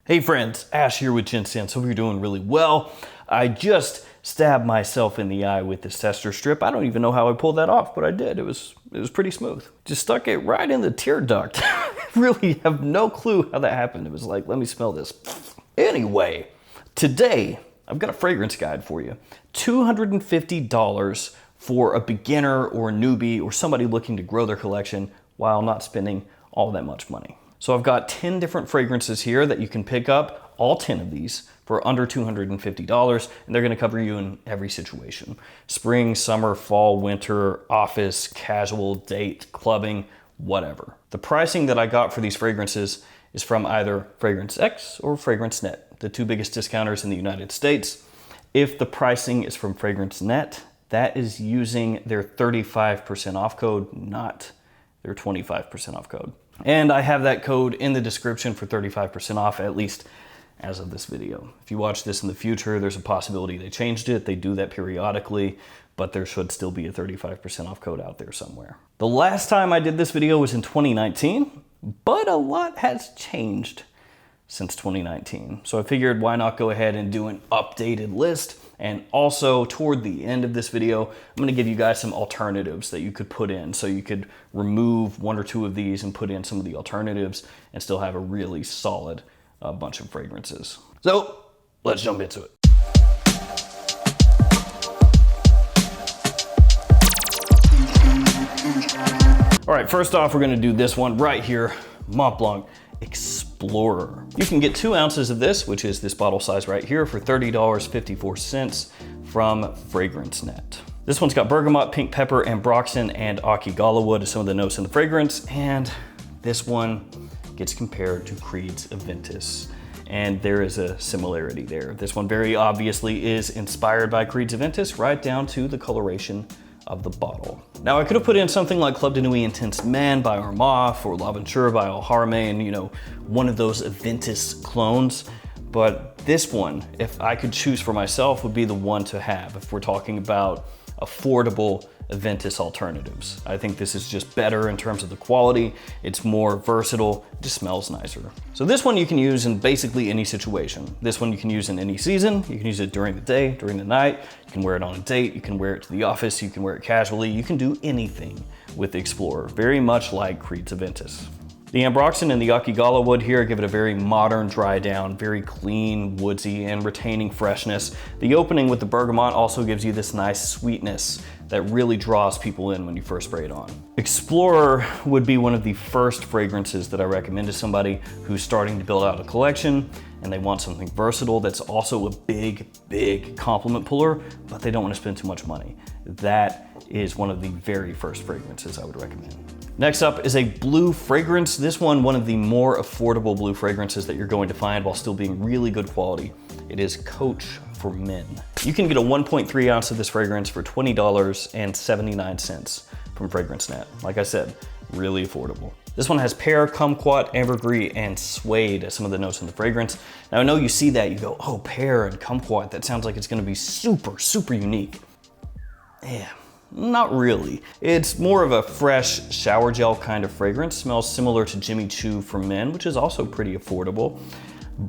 Hey friends, Ash here with Gents. Hope you're doing really well. I just stabbed myself in the eye with this tester strip. I don't even know how I pulled that off, but I did. It was pretty smooth. Just stuck it right in the tear duct. Really have no clue how that happened. It was like, let me smell this. Anyway, today I've got a fragrance guide for you. $250 for a beginner or a newbie or somebody looking to grow their collection while not spending all that much money. So I've got 10 different fragrances here that you can pick up, all 10 of these, for under $250, and they're gonna cover you in every situation. Spring, summer, fall, winter, office, casual, date, clubbing, whatever. The pricing that I got for these fragrances is from either Fragrance X or Fragrance Net, the two biggest discounters in the United States. If the pricing is from Fragrance Net, that is using their 35% off code, not their 25% off code. And I have that code in the description for 35% off, at least as of this video. If you watch this in the future, there's a possibility they changed it. They do that periodically, but there should still be a 35% off code out there somewhere. The last time I did this video was in 2019, but a lot has changed since 2019. So I figured why not go ahead and do an updated list. And also toward the end of this video, I'm gonna give you guys some alternatives that you could put in. So you could remove one or two of these and put in some of the alternatives and still have a really solid bunch of fragrances. So let's jump into it. All right, first off, we're gonna do this one right here, Mont Blanc Explorer. You can get 2 ounces of this, which is this bottle size right here, for $30.54 from Fragrance Net. This one's got bergamot, pink pepper, ambroxan, and akigala wood as some of the notes in the fragrance, and this one gets compared to Creed's Aventus, and there is a similarity there. This one very obviously is inspired by Creed's Aventus, right down to the coloration of the bottle. Now I could have put in something like Club de Nuit Intense Man by Armaf or L'Aventure by Al Haramain, you know, one of those Aventus clones. But this one, if I could choose for myself, would be the one to have if we're talking about affordable Aventus alternatives. I think this is just better in terms of the quality. It's more versatile, it just smells nicer. So this one you can use in basically any situation. This one you can use in any season. You can use it during the day, during the night. You can wear it on a date. You can wear it to the office. You can wear it casually. You can do anything with the Explorer, very much like Creed's Aventus. The ambroxan and the akigala wood here give it a very modern dry down, very clean, woodsy, and retaining freshness. The opening with the bergamot also gives you this nice sweetness that really draws people in when you first spray it on. Explorer would be one of the first fragrances that I recommend to somebody who's starting to build out a collection and they want something versatile that's also a big compliment puller, but they don't want to spend too much money. That is one of the very first fragrances I would recommend. Next up is a blue fragrance. This one of the more affordable blue fragrances that you're going to find while still being really good quality. It is Coach for Men. You can get a 1.3 ounce of this fragrance for $20.79 from Fragrance Net. Like I said, really affordable. This one has pear, kumquat, ambergris, and suede as some of the notes in the fragrance. Now I know you see that, you go, oh, pear and kumquat, that sounds like it's gonna be super unique. Yeah. Not really. It's more of a fresh shower gel kind of fragrance. Smells similar to Jimmy Choo for Men, which is also pretty affordable.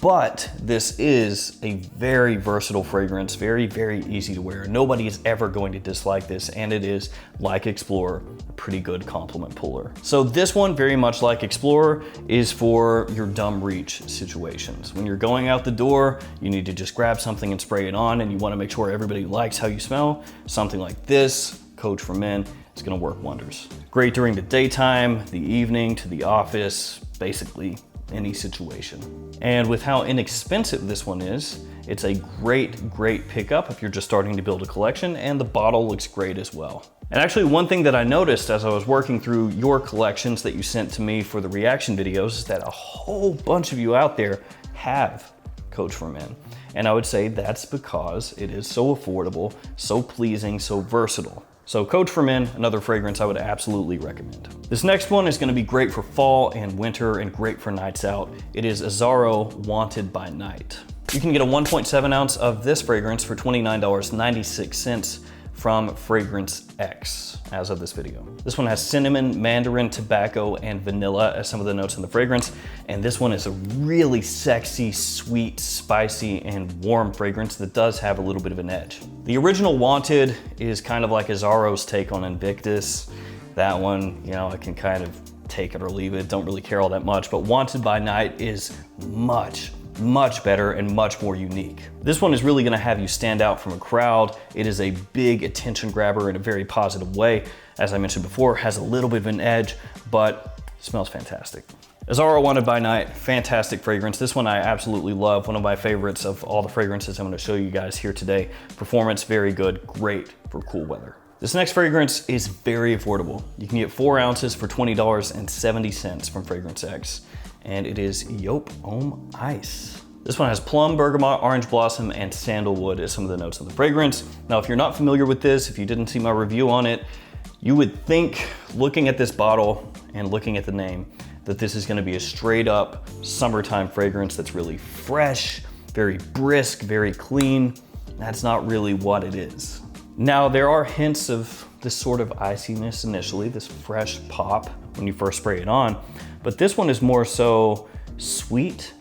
But this is a very versatile fragrance, very easy to wear. Nobody is ever going to dislike this, and it is, like Explorer, a pretty good compliment puller. So this one, very much like Explorer, is for your dumb reach situations. When you're going out the door, you need to just grab something and spray it on, and you want to make sure everybody likes how you smell. Something like this, Coach for Men, is gonna work wonders. Great during the daytime, the evening, to the office, basically any situation. And with how inexpensive this one is, it's a great pickup if you're just starting to build a collection, and the bottle looks great as well. And actually one thing that I noticed as I was working through your collections that you sent to me for the reaction videos is that a whole bunch of you out there have Coach for Men. And I would say that's because it is so affordable, so pleasing, so versatile. So Coach for Men, another fragrance I would absolutely recommend. This next one is gonna be great for fall and winter and great for nights out. It is Azzaro Wanted by Night. You can get a 1.7 ounce of this fragrance for $29.96 from Fragrance X as of this video. This one has cinnamon, mandarin, tobacco, and vanilla as some of the notes in the fragrance. And this one is a really sexy, sweet, spicy, and warm fragrance that does have a little bit of an edge. The original Wanted is kind of like Azzaro's take on Invictus. That one, you know, I can kind of take it or leave it, don't really care all that much, but Wanted by Night is much better and much more unique. This one is really gonna have you stand out from a crowd. It is a big attention grabber in a very positive way. As I mentioned before, has a little bit of an edge, but smells fantastic. Azzaro Wanted by Night, fantastic fragrance. This one I absolutely love, one of my favorites of all the fragrances I'm gonna show you guys here today. Performance, very good, great for cool weather. This next fragrance is very affordable. You can get 4 ounces for $20.70 from Fragrance X, and it is Joop Homme Ice. This one has plum, bergamot, orange blossom, and sandalwood as some of the notes of the fragrance. Now, if you're not familiar with this, if you didn't see my review on it, you would think, looking at this bottle and looking at the name, that this is gonna be a straight up summertime fragrance that's really fresh, very brisk, very clean. That's not really what it is. Now, there are hints of this sort of iciness initially, this fresh pop when you first spray it on, but this one is more so sweet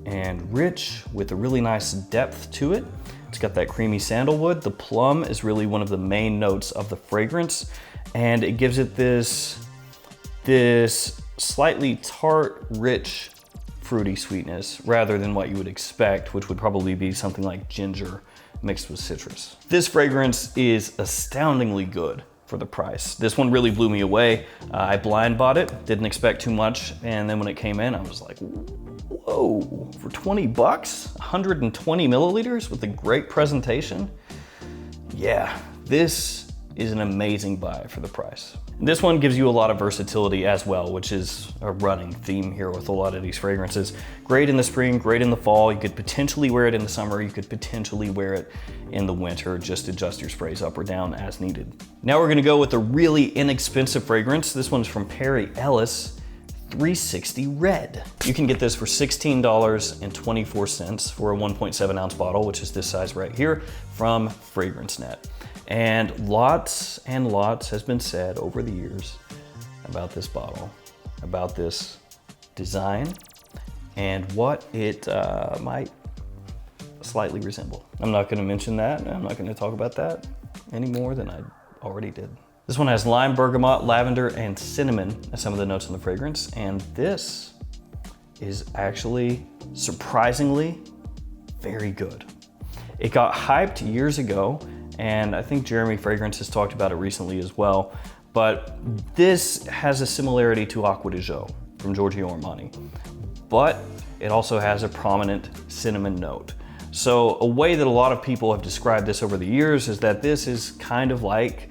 and rich with a really nice depth to it. It's got that creamy sandalwood. The plum is really one of the main notes of the fragrance, and it gives it this slightly tart, rich, fruity sweetness rather than what you would expect, which would probably be something like ginger mixed with citrus. This fragrance is astoundingly good for the price. This one really blew me away. I blind bought it, didn't expect too much, and then when it came in, I was like, whoa, for 20 bucks, 120 milliliters with a great presentation? Yeah, this is an amazing buy for the price. This one gives you a lot of versatility as well, which is a running theme here with a lot of these fragrances. Great in the spring, great in the fall. You could potentially wear it in the summer. You could potentially wear it in the winter. Just adjust your sprays up or down as needed. Now we're gonna go with a really inexpensive fragrance. This one's from Ellis, 360 Red. You can get this for $16.24 for a 1.7 ounce bottle, which is this size right here from Fragrance Net. And lots has been said over the years about this bottle, about this design, and what it might slightly resemble. I'm not gonna mention that. I'm not gonna talk about that any more than I already did. This one has lime, bergamot, lavender, and cinnamon as some of the notes in the fragrance. And this is actually surprisingly very good. It got hyped years ago, and I think Jeremy Fragrance has talked about it recently as well, but this has a similarity to Acqua di Gio from Giorgio Armani, but it also has a prominent cinnamon note. So a way that a lot of people have described this over the years is that this is kind of like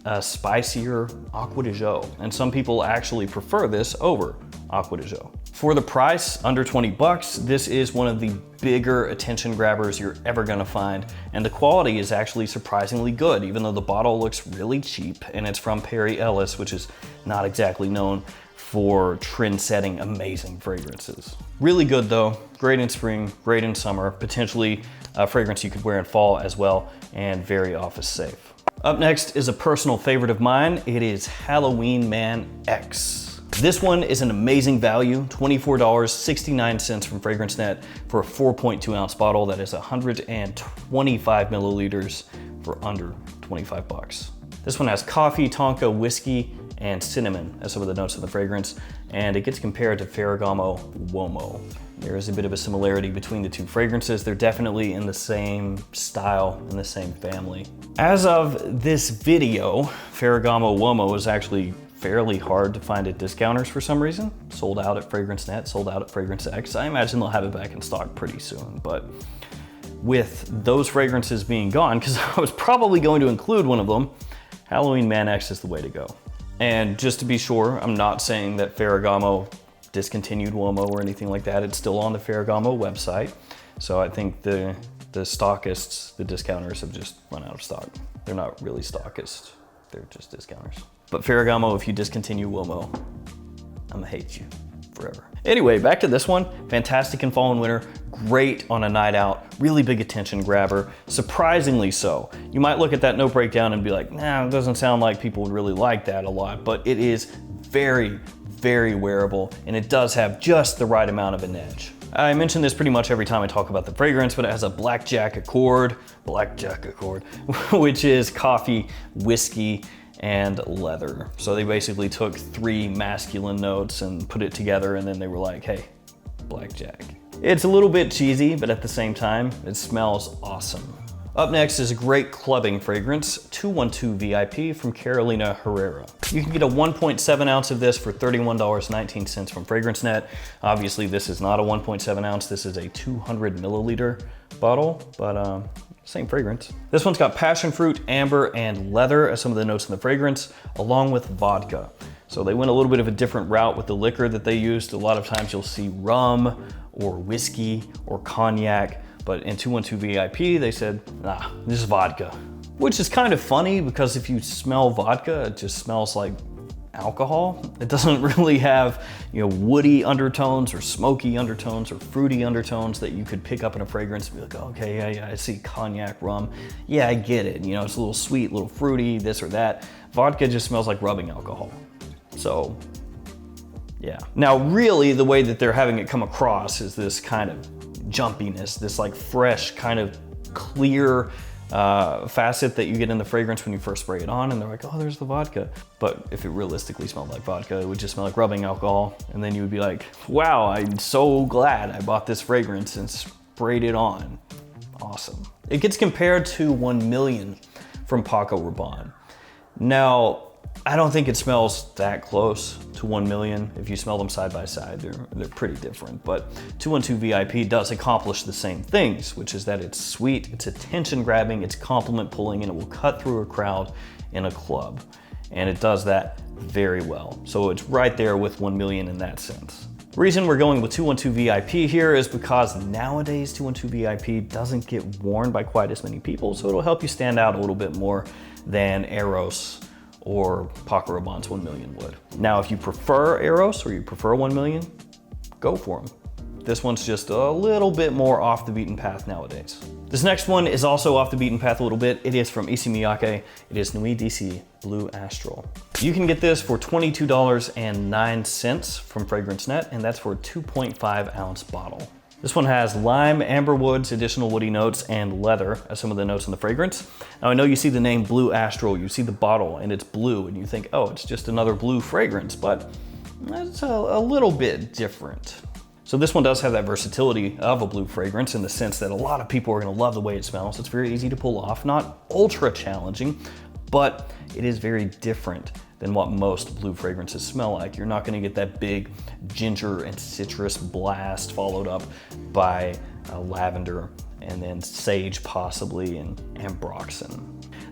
a spicier Acqua di Gio, and some people actually prefer this over Acqua di Gio. For the price, under 20 bucks, this is one of the bigger attention grabbers you're ever gonna find. And the quality is actually surprisingly good, even though the bottle looks really cheap, and it's from Ellis, which is not exactly known for trend-setting amazing fragrances. Really good though, great in spring, great in summer, potentially a fragrance you could wear in fall as well, and very office safe. Up next is a personal favorite of mine. It is Halloween Man X. This one is an amazing value, $24.69 from Fragrance Net for a 4.2 ounce bottle that is 125 milliliters for under 25 bucks. This one has coffee, tonka, whiskey, and cinnamon as some of the notes of the fragrance, and it gets compared to Ferragamo Uomo. There is a bit of a similarity between the two fragrances. They're definitely in the same style, in the same family. As of this video, Ferragamo Uomo is actually fairly hard to find at discounters for some reason. Sold out at Fragrance Net, sold out at Fragrance X. I imagine they'll have it back in stock pretty soon, but with those fragrances being gone, because I was probably going to include one of them, Halloween Man X is the way to go. And just to be sure, I'm not saying that Ferragamo discontinued Uomo or anything like that. It's still on the Ferragamo website. So I think the stockists, the discounters have just run out of stock. They're not really stockists, they're just discounters. But Ferragamo, if you discontinue Uomo, I'm gonna hate you forever. Anyway, back to this one. Fantastic in fall and winter, great on a night out, really big attention grabber, surprisingly so. You might look at that note breakdown and be like, nah, it doesn't sound like people would really like that a lot, but it is very, very wearable, and it does have just the right amount of an edge. I mention this pretty much every time I talk about the fragrance, but it has a blackjack accord, which is coffee, whiskey, and leather. So they basically took 3 masculine notes and put it together, and then they were like, hey, blackjack. It's a little bit cheesy, but at the same time, it smells awesome. Up next is a great clubbing fragrance, 212 VIP from Carolina Herrera. You can get a 1.7 ounce of this for $31.19 from FragranceNet. Obviously, this is not a 1.7 ounce, this is a 200 milliliter bottle, but same fragrance. This one's got passion fruit, amber, and leather as some of the notes in the fragrance, along with vodka. So they went a little bit of a different route with the liquor that they used. A lot of times you'll see rum or whiskey or cognac, but in 212 VIP, they said, nah, this is vodka. Which is kind of funny because if you smell vodka, it just smells like alcohol. It doesn't really have, woody undertones or smoky undertones or fruity undertones that you could pick up in a fragrance and be like, okay, yeah, I see cognac, rum. Yeah, I get it. It's a little sweet, a little fruity, this or that. Vodka just smells like rubbing alcohol. So, yeah. Now, really, the way that they're having it come across is this kind of jumpiness, this like fresh, kind of clear facet that you get in the fragrance when you first spray it on, and they're like, oh, there's the vodka. But if it realistically smelled like vodka, it would just smell like rubbing alcohol, and then you would be like, wow, I'm so glad I bought this fragrance and sprayed it on. Awesome. It gets compared to 1 Million from Paco Rabanne. Now, I don't think it smells that close to 1 Million. If you smell them side by side, they're pretty different. But 212 VIP does accomplish the same things, which is that it's sweet, it's attention grabbing, it's compliment pulling, and it will cut through a crowd in a club. And it does that very well. So it's right there with 1 Million in that sense. The reason we're going with 212 VIP here is because nowadays 212 VIP doesn't get worn by quite as many people, so it'll help you stand out a little bit more than Eros or Paco Rabanne's 1 Million would. Now, if you prefer Eros or you prefer 1 Million, go for them. This one's just a little bit more off the beaten path nowadays. This next one is also off the beaten path a little bit. It is from Issey Miyake. It is Nuit DC Blue Astral. You can get this for $22.09 from FragranceNet, and that's for a 2.5 ounce bottle. This one has lime, amber woods, additional woody notes, and leather as some of the notes in the fragrance. Now, I know you see the name Blue Astral, you see the bottle, and it's blue, and you think, oh, it's just another blue fragrance, but it's a little bit different. So this one does have that versatility of a blue fragrance in the sense that a lot of people are gonna love the way it smells. It's very easy to pull off, not ultra challenging, but it is very different than what most blue fragrances smell like. You're not gonna get that big ginger and citrus blast followed up by lavender and then sage possibly and ambroxan.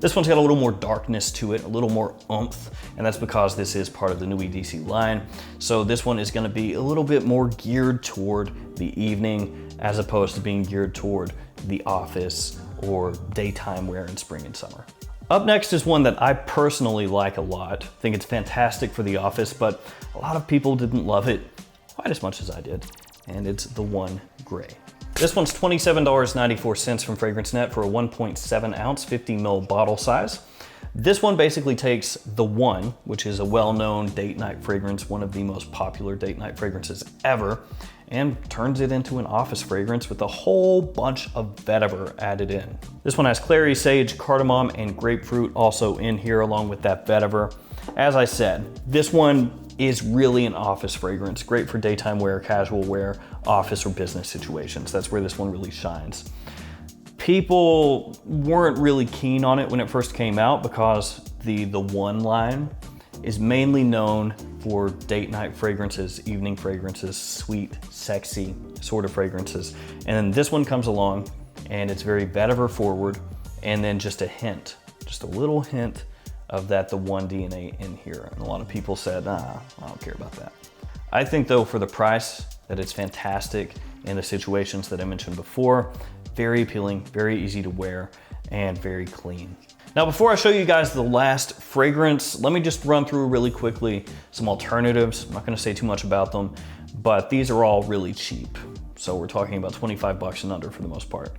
This one's got a little more darkness to it, a little more oomph, and that's because this is part of the Nuit DC line. So this one is gonna be a little bit more geared toward the evening as opposed to being geared toward the office or daytime wear in spring and summer. Up next is one that I personally like a lot. I think it's fantastic for the office, but a lot of people didn't love it quite as much as I did, and it's the One Gray. This one's $27.94 from FragranceNet for a 1.7 ounce 50 ml bottle size. This one basically takes the One, which is a well-known date night fragrance, one of the most popular date night fragrances ever, and turns it into an office fragrance with a whole bunch of vetiver added in. This one has clary, sage, cardamom, and grapefruit also in here along with that vetiver. As I said, this one is really an office fragrance, great for daytime wear, casual wear, office or business situations. That's where this one really shines. People weren't really keen on it when it first came out because the One line is mainly known for date night fragrances, evening fragrances, sweet, sexy sort of fragrances. And then this one comes along and it's very vetiver forward, and then just a hint, just a little hint of that the One DNA in here. And a lot of people said, nah, I don't care about that. I think though, for the price, that it's fantastic in the situations that I mentioned before. Very appealing, very easy to wear, and very clean. Now, before I show you guys the last fragrance, let me just run through really quickly some alternatives. I'm not gonna say too much about them, but these are all really cheap. So we're talking about 25 bucks and under for the most part.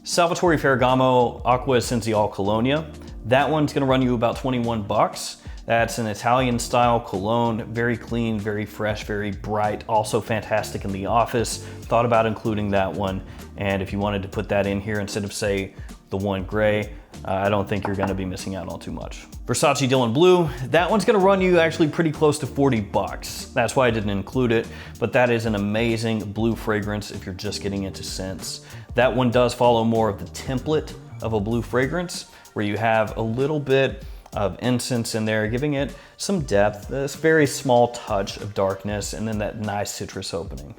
Salvatore Ferragamo Acqua Essenziale Colonia. That one's gonna run you about 21 bucks. That's an Italian style cologne, very clean, very fresh, very bright, also fantastic in the office. Thought about including that one. And if you wanted to put that in here instead of say the one gray, I don't think you're gonna be missing out on too much. Versace Dylan Blue, that one's gonna run you actually pretty close to 40 bucks. That's why I didn't include it, but that is an amazing blue fragrance if you're just getting into scents. That one does follow more of the template of a blue fragrance, where you have a little bit of incense in there, giving it some depth, this very small touch of darkness, and then that nice citrus opening.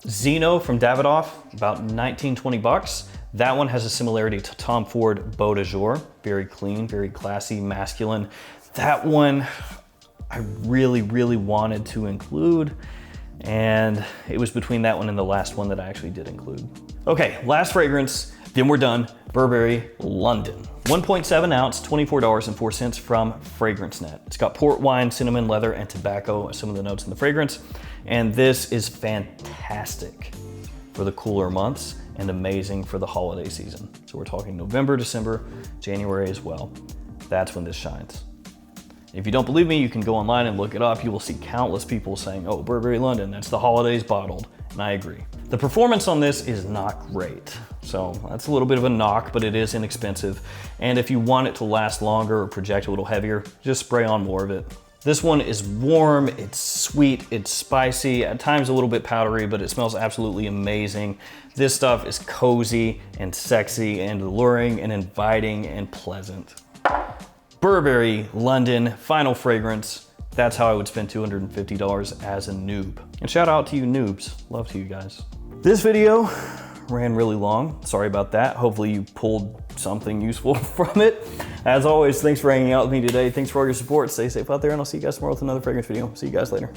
Zeno from Davidoff, about 19, 20 bucks. That one has a similarity to Tom Ford Beau de Jour. Very clean, very classy, masculine. That one I really, really wanted to include, and it was between that one and the last one that I actually did include. Okay, last fragrance, then we're done. Burberry London. 1.7 ounce, $24.04 from FragranceNet. It's got port wine, cinnamon, leather, and tobacco as some of the notes in the fragrance. And this is fantastic for the cooler months and amazing for the holiday season. So we're talking November, December, January as well. That's when this shines. If you don't believe me, you can go online and look it up. You will see countless people saying, oh, Burberry London, that's the holidays bottled. And I agree. The performance on this is not great. So that's a little bit of a knock, but it is inexpensive. And if you want it to last longer or project a little heavier, just spray on more of it. This one is warm, it's sweet, it's spicy, at times a little bit powdery, but it smells absolutely amazing. This stuff is cozy and sexy and alluring and inviting and pleasant. Burberry London, final fragrance. That's how I would spend $250 as a noob. And shout out to you noobs. Love to you guys. This video ran really long. Sorry about that. Hopefully you pulled something useful from it. As always, thanks for hanging out with me today. Thanks for all your support. Stay safe out there, and I'll see you guys tomorrow with another fragrance video. See you guys later.